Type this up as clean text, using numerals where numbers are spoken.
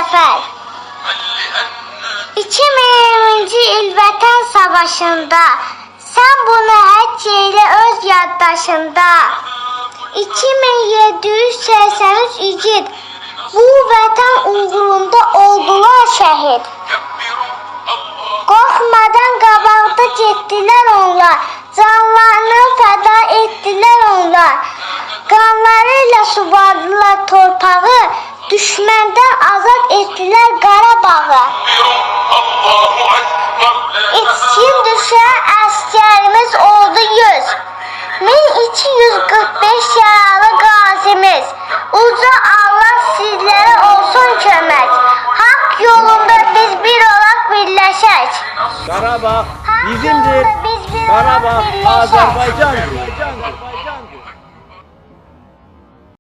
zəfər. 2020-ci il Vətən Savaşında sən bunu həcc elə öz yaddaşında. 2783 igid bu vətən uğrunda oldular şəhid. Qorxmadan qabaqda getdilər onlar, canlarını fəda etdilər onlar. Qanlarıyla suvardılar torpağı, düşməndən azad etdilər Qarabağı. İçkin düşən əskərimiz oldu 100. 1245 yaralı qazimiz. Uca Allah sizlərə olsun kömək. Haqq yolunda biz bir olaq birləşək. Qarabağ bizimdir. Qarabağ Azərbaycandır.